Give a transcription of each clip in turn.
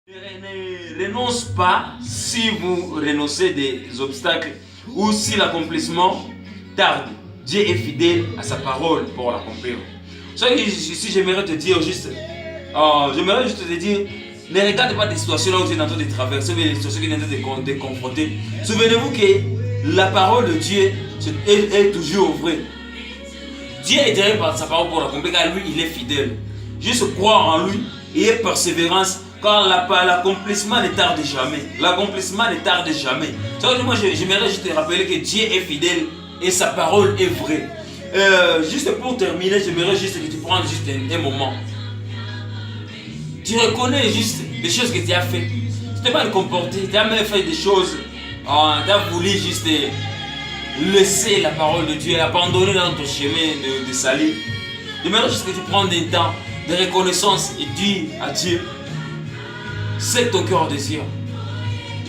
Ne renonce pas si vous renoncez des obstacles ou si l'accomplissement tarde. Dieu est fidèle à sa parole pour l'accomplir. Si j'aimerais te dire juste, j'aimerais juste te dire, ne regarde pas des situations là où tu es en train de traverser, mais des situations qui sont en train de confronter. Souvenez-vous que la parole de Dieu est toujours vraie. Dieu est derrière par sa parole pour l'accomplir, car lui, il est fidèle. Juste croire en lui et persévérance, car l'accomplissement ne tarde jamais. L'accomplissement ne tarde jamais. Moi, j'aimerais juste te rappeler que Dieu est fidèle et sa parole est vraie. Juste pour terminer, j'aimerais juste que tu prennes juste un moment. Tu reconnais juste les choses que tu as fait. Tu t'es mal comporté, tu as même fait des choses. Tu as voulu juste laisser la parole de Dieu, abandonner dans ton chemin de salut. J'aimerais juste que tu prennes des temps de reconnaissance et dis à Dieu ce que ton cœur désire.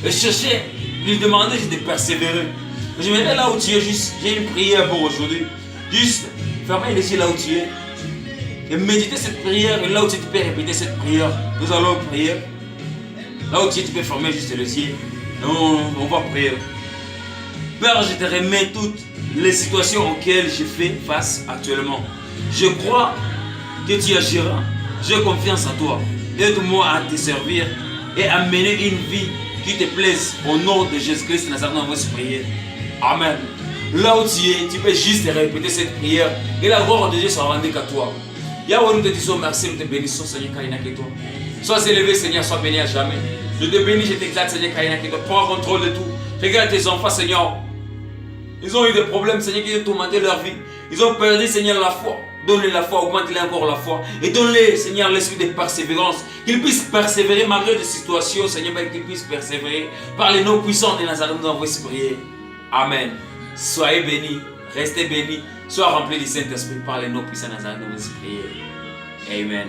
Et chercher, lui demander juste de persévérer. J'aimerais là où tu es, juste, j'ai une prière pour aujourd'hui. Juste, fermez les yeux là où tu es. Et méditer cette prière, et là où tu peux répéter cette prière, nous allons prier. Là où tu es, tu peux fermer juste les yeux. On va prier. Père, je te remets toutes les situations auxquelles je fais face actuellement. Je crois que tu agiras. J'ai confiance en toi. Aide-moi à te servir et à mener une vie qui te plaise. Au nom de Jésus-Christ, Nazareth, on va se prier. Amen. Là où tu es, tu peux juste répéter cette prière et la gloire de Dieu sera rendue qu'à toi. Yahweh, nous te disons merci, nous te bénissons, Seigneur, car il n'y a que toi. Sois élevé, Seigneur, sois béni à jamais. Je te bénis, je t'exalte, Seigneur, car il n'y a que toi. Prends contrôle de tout. Regarde tes enfants, Seigneur. Ils ont eu des problèmes, Seigneur, qui ont tourmenté leur vie. Ils ont perdu, Seigneur, la foi. Donne-les la foi, augmente-les encore la foi. Et donne-les, Seigneur, l'esprit de persévérance. Qu'ils puissent persévérer malgré des situations, Seigneur, mais qu'ils puissent persévérer par les noms puissants de Nazareth. Nous envoyons se prier. Amen. Soyez bénis, restez bénis, soyez remplis du Saint-Esprit par les noms puissants de Nazareth. Nous envoyons se prier. Amen.